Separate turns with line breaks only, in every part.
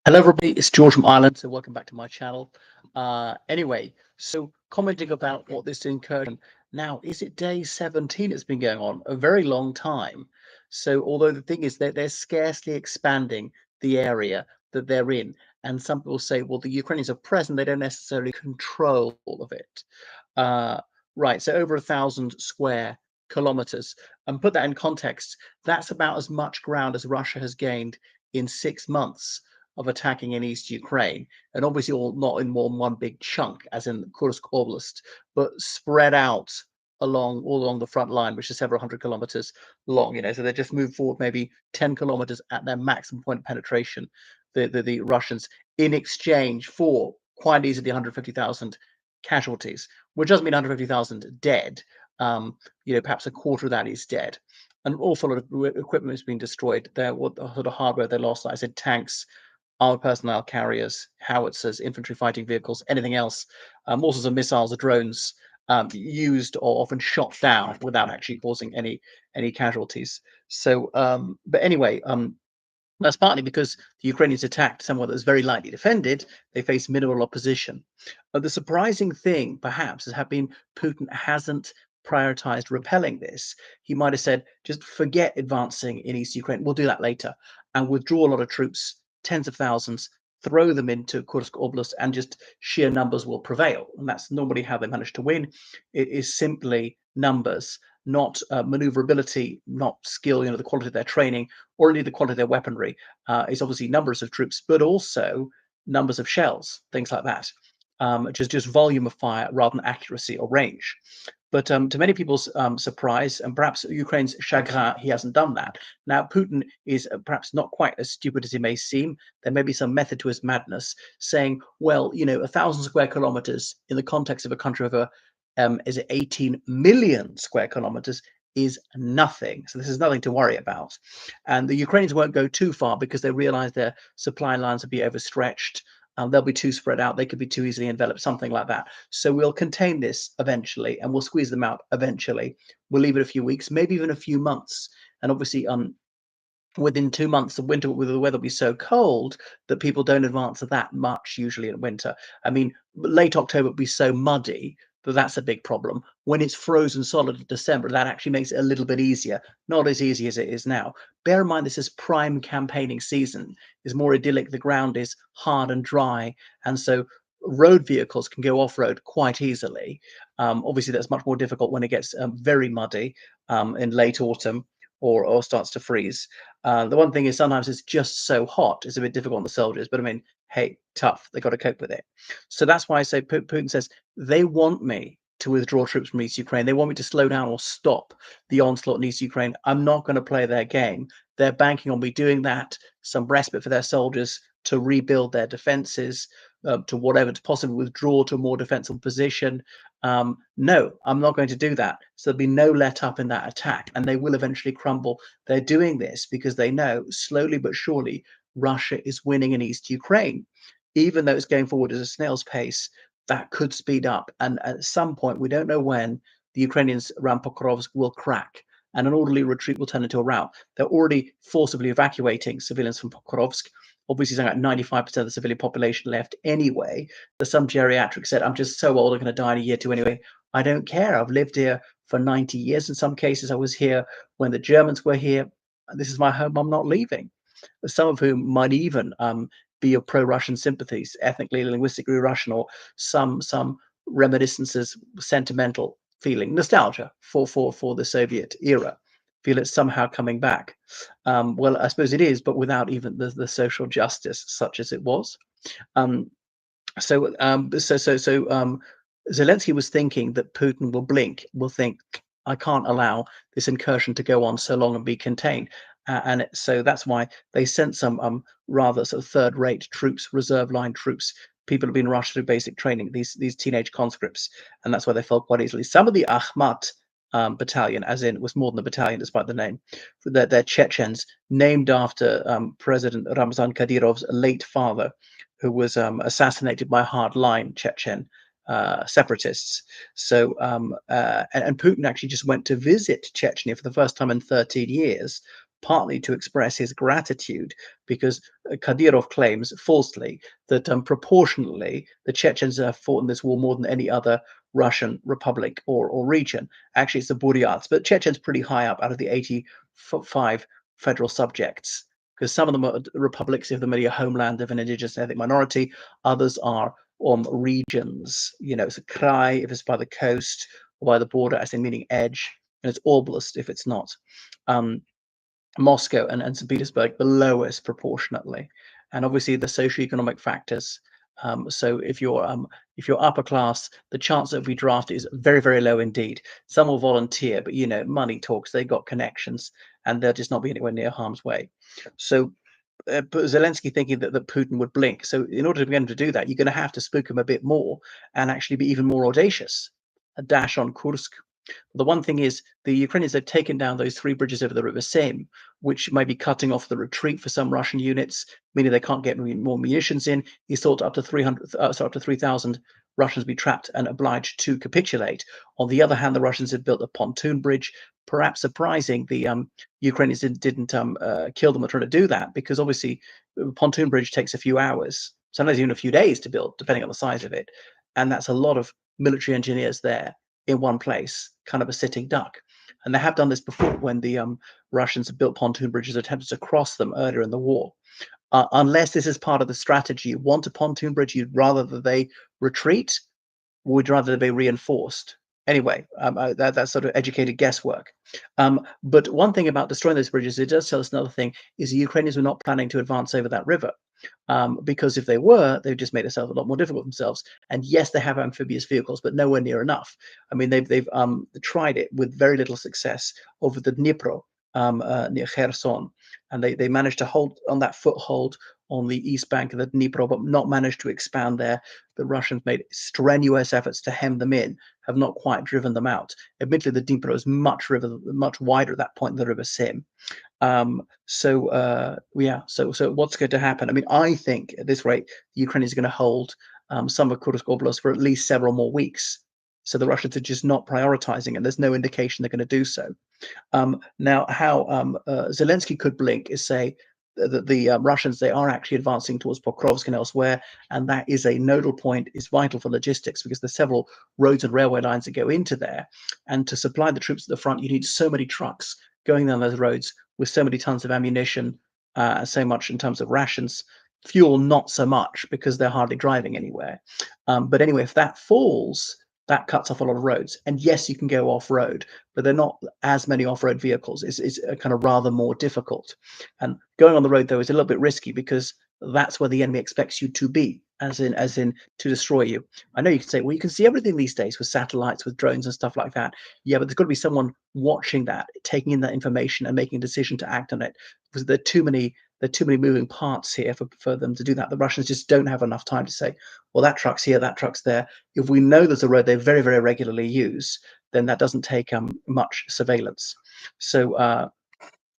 Hello, everybody. It's George from Ireland. So, welcome back to my channel. Anyway, so commenting about what this incursion now is it day 17? It's been going on a very long time. So, although the thing is that they're scarcely expanding the area that they're in, and some people say, well, the Ukrainians are present, they don't necessarily control all of it. Uh, right. So, over 1,000 square kilometers. And put that in context, that's about as much ground as Russia has gained in 6 months of attacking in East Ukraine, and obviously all not in one big chunk, as in Kursk Oblast, but spread out all along the front line, which is several hundred kilometers long. So they just moved forward maybe 10 kilometers at their maximum point of penetration. The Russians, in exchange for quite easily 150,000 casualties, which doesn't mean 150,000 dead. Perhaps a quarter of that is dead. An awful lot of equipment has been destroyed. What sort of hardware they lost, like I said, tanks, armored personnel carriers, howitzers, infantry fighting vehicles, anything else, all sorts of missiles or drones used or often shot down without actually causing any casualties. So, but anyway, that's partly because the Ukrainians attacked somewhere that was very lightly defended. They faced minimal opposition. The surprising thing, perhaps, has been Putin hasn't prioritized repelling this. He might have said, just forget advancing in East Ukraine. We'll do that later and withdraw a lot of troops, tens of thousands, throw them into Kursk Oblast, and just sheer numbers will prevail. And that's normally how they manage to win. It is simply numbers, not maneuverability, not skill, the quality of their training, or indeed the quality of their weaponry. Is obviously numbers of troops, but also numbers of shells, things like that. Just volume of fire rather than accuracy or range. But to many people's surprise, and perhaps Ukraine's chagrin, he hasn't done that. Now, Putin is perhaps not quite as stupid as he may seem. There may be some method to his madness, saying, well, 1,000 square kilometers in the context of a country of is it 18 million square kilometers is nothing. So this is nothing to worry about. And the Ukrainians won't go too far because they realize their supply lines will be overstretched. They'll be too spread out. They could be too easily enveloped, something like that. So we'll contain this eventually, and we'll squeeze them out eventually. We'll leave it a few weeks, maybe even a few months. And obviously, within 2 months of winter, with the weather be so cold that people don't advance that much usually in winter. I mean, late October would be so muddy that that's a big problem. When it's frozen solid in December, that actually makes it a little bit easier. Not as easy as it is now. Bear in mind, this is prime campaigning season. It's more idyllic. The ground is hard and dry, and so road vehicles can go off-road quite easily. Obviously, that's much more difficult when it gets very muddy in late autumn or starts to freeze. The one thing is sometimes it's just so hot, it's a bit difficult on the soldiers, but I mean, hey, tough, they got to cope with it. So that's why I say Putin says they want me to withdraw troops from East Ukraine. They want me to slow down or stop the onslaught in East Ukraine. I'm not going to play their game. They're banking on me doing that, some respite for their soldiers to rebuild their defenses, to whatever, to possibly withdraw to a more defensible position. No, I'm not going to do that. So there'll be no let up in that attack, and they will eventually crumble. They're doing this because they know slowly but surely Russia is winning in East Ukraine. Even though it's going forward at a snail's pace, that could speed up. And at some point, we don't know when, the Ukrainians around Pokrovsk will crack and an orderly retreat will turn into a rout. They're already forcibly evacuating civilians from Pokrovsk. Obviously, something like 95% of the civilian population left anyway. There's some geriatric said, I'm just so old, I'm going to die in a year or two anyway. I don't care. I've lived here for 90 years. In some cases, I was here when the Germans were here. This is my home. I'm not leaving. Some of whom might even be of pro-Russian sympathies, ethnically, linguistically Russian, or some reminiscences, sentimental feeling, nostalgia for the Soviet era. Feel it's somehow coming back. Well, I suppose it is, but without even the social justice such as it was. Um, so Zelensky was thinking that Putin will blink, will think, I can't allow this incursion to go on so long and be contained. So that's why they sent some rather sort of third-rate troops, reserve line troops. People have been rushed through basic training, these teenage conscripts, and that's why they fell quite easily. Some of the Akhmat battalion, as in, it was more than a battalion despite the name, they're Chechens, named after President Ramzan Kadyrov's late father, who was assassinated by hard-line Chechen separatists. So, and Putin actually just went to visit Chechnya for the first time in 13 years partly to express his gratitude, because Kadyrov claims falsely that proportionally the Chechens have fought in this war more than any other Russian republic or region. Actually, it's the Buryats, but Chechen's pretty high up out of the 85 federal subjects, because some of them are republics if they're a homeland of an indigenous ethnic minority, others are regions. It's a krai if it's by the coast or by the border, as in meaning edge, and it's oblast if it's not. Um, Moscow and St. Petersburg the lowest proportionately, and obviously the socioeconomic factors. So if you're upper class, the chance of we draft is very, very low indeed. Some will volunteer, but money talks. They got connections, and they'll just not be anywhere near harm's way. So but Zelensky thinking that Putin would blink. So in order to get him to do that, you're going to have to spook him a bit more and actually be even more audacious. A dash on Kursk. The one thing is the Ukrainians have taken down those three bridges over the River Sem, which may be cutting off the retreat for some Russian units, meaning they can't get more munitions in. He thought up to 3,000 Russians be trapped and obliged to capitulate. On the other hand, the Russians had built a pontoon bridge. Perhaps surprising, the Ukrainians didn't kill them or trying to do that, because obviously a pontoon bridge takes a few hours, sometimes even a few days to build, depending on the size of it, and that's a lot of military engineers there in one place, kind of a sitting duck. And they have done this before when the Russians have built pontoon bridges, attempted to cross them earlier in the war. Unless this is part of the strategy, you want a pontoon bridge, you'd rather that they retreat, would rather they be reinforced. Anyway, that's sort of educated guesswork. But one thing about destroying those bridges, it does tell us another thing, is the Ukrainians were not planning to advance over that river. Because if they were, they've just made themselves a lot more difficult themselves. And yes, they have amphibious vehicles, but nowhere near enough. I mean, they've tried it with very little success over the Dnipro near Kherson, and they managed to hold on that foothold on the east bank of the Dnipro, but not managed to expand there. The Russians made strenuous efforts to hem them in, have not quite driven them out. Admittedly, the Dnipro is much wider at that point than the River Sim. So what's going to happen? I mean, I think at this rate, the Ukrainians are going to hold some of Kursk Oblast for at least several more weeks. So the Russians are just not prioritizing, and there's no indication they're going to do so. Now, how Zelensky could blink is say that the Russians, they are actually advancing towards Pokrovsk and elsewhere, and that is a nodal point, is vital for logistics, because there's several roads and railway lines that go into there, and to supply the troops at the front, you need so many trucks going down those roads with so many tons of ammunition, so much in terms of rations. Fuel, not so much, because they're hardly driving anywhere. But anyway, if that falls, that cuts off a lot of roads. And yes, you can go off-road, but they're not as many off-road vehicles. It's kind of rather more difficult. And going on the road, though, is a little bit risky, because that's where the enemy expects you to be, as in to destroy you. I know you can say, well, you can see everything these days with satellites, with drones and stuff like that. Yeah, but there's got to be someone watching that, taking in that information and making a decision to act on it, because there are too many moving parts here for them to do that. The Russians just don't have enough time to say, well, that truck's here, that truck's there. If we know there's a road they very, very regularly use, then that doesn't take much surveillance. So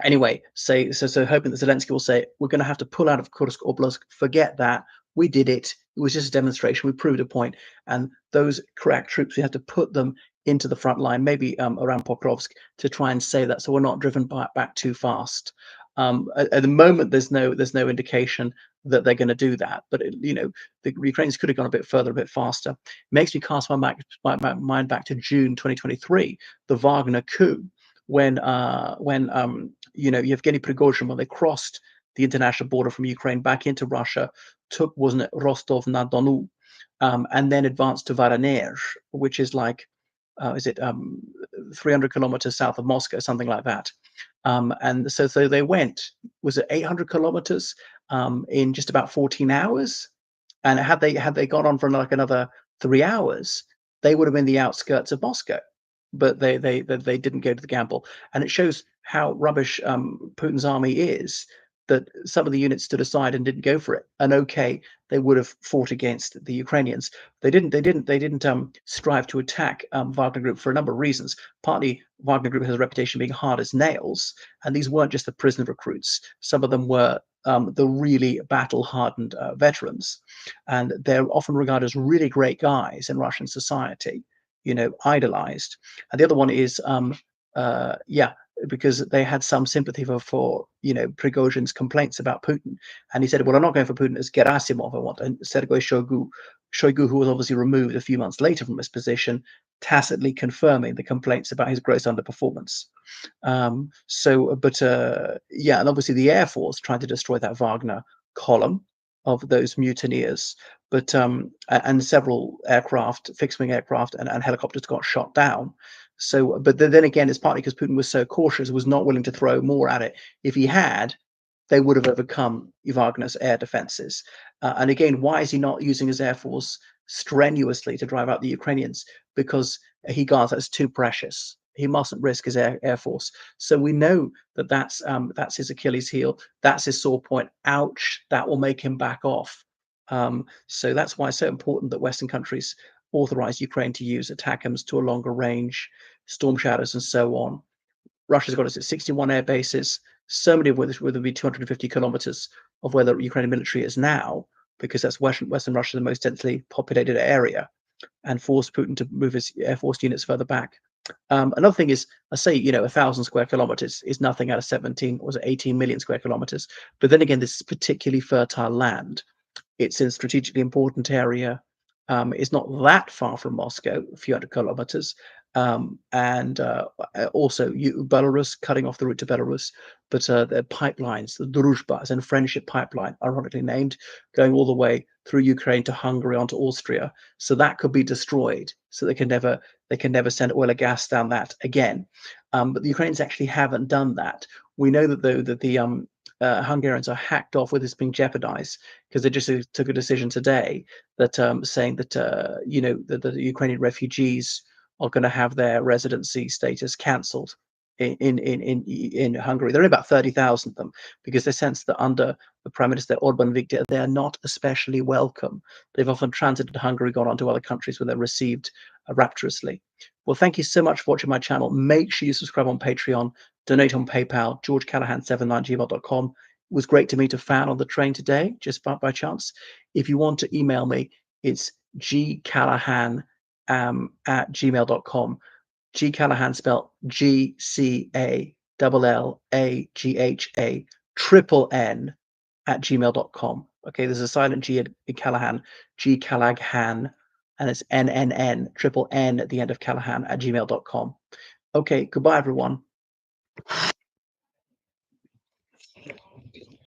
anyway, so hoping that Zelensky will say, we're going to have to pull out of Kursk Oblast, forget that, we did it, it was just a demonstration, we proved a point, and those crack troops, we have to put them into the front line, maybe around Pokrovsk, to try and say that, so we're not driven back too fast. At the moment, there's no indication that they're going to do that, but the Ukrainians could have gone a bit further, a bit faster. It makes me cast my mind back to June 2023, the Wagner coup, when Yevgeny Prigozhin, when they crossed the international border from Ukraine back into Russia, took, wasn't it, Rostov-na-Donu, and then advanced to Voronezh, which is like, 300 kilometers south of Moscow, something like that. And so they went, was it 800 kilometers in just about 14 hours? And had they gone on for like another 3 hours, they would have been the outskirts of Moscow. But they didn't go to the gamble, and it shows how rubbish Putin's army is. That some of the units stood aside and didn't go for it. And okay, they would have fought against the Ukrainians. They didn't strive to attack Wagner Group for a number of reasons. Partly, Wagner Group has a reputation of being hard as nails, and these weren't just the prisoner recruits. Some of them were the really battle-hardened veterans, and they're often regarded as really great guys in Russian society, idolized. And the other one is, because they had some sympathy for Prigozhin's complaints about Putin, and he said, "Well, I'm not going for Putin. It's Gerasimov I want." And Sergei Shoigu, who was obviously removed a few months later from his position, tacitly confirming the complaints about his gross underperformance. Yeah, and obviously the Air Force tried to destroy that Wagner column of those mutineers, and several aircraft, fixed-wing aircraft, and helicopters got shot down. So, but then again, it's partly because Putin was so cautious, was not willing to throw more at it. If he had, they would have overcome Wagner's air defenses. And again, why is he not using his air force strenuously to drive out the Ukrainians? Because he regards that as too precious. He mustn't risk his air force. So we know that that's his Achilles heel. That's his sore point. Ouch! That will make him back off. So that's why it's so important that Western countries authorize Ukraine to use ATACMS to a longer range, Storm Shadows, and so on. Russia's got us at 61 air bases, so many of which would be 250 kilometers of where the Ukrainian military is now, because that's Western Russia, the most densely populated area, and force Putin to move his air force units further back. Another thing is, I say, 1,000 square kilometers is nothing out of 17 or 18 million square kilometers. But then again, this is particularly fertile land. It's in a strategically important area. It's not that far from Moscow, a few hundred kilometers. And Also, Belarus, cutting off the route to Belarus, but the pipelines, the Druzhba, as in friendship pipeline, ironically named, going all the way through Ukraine to Hungary onto Austria. So that could be destroyed. So they can never send oil or gas down that again. But the Ukrainians actually haven't done that. We know that though that the Hungarians are hacked off with this being jeopardized, because they just took a decision today that saying that that the Ukrainian refugees are going to have their residency status cancelled in Hungary. There are about 30,000 of them, because they sense that under the Prime Minister Orban Viktor, they are not especially welcome. They've often transited Hungary, gone on to other countries where they're received rapturously. Well, thank you so much for watching my channel. Make sure you subscribe on Patreon, donate on PayPal, georgecallahan79@gmail.com. It was great to meet a fan on the train today, just by chance. If you want to email me, it's gcallahan at gmail.com. G Callahan spelled GCALLAGHA triple N at gmail.com. Okay, there's a silent G in Callahan, G Callaghan, and it's NNN, triple N at the end of Callahan at gmail.com. Okay, goodbye, everyone.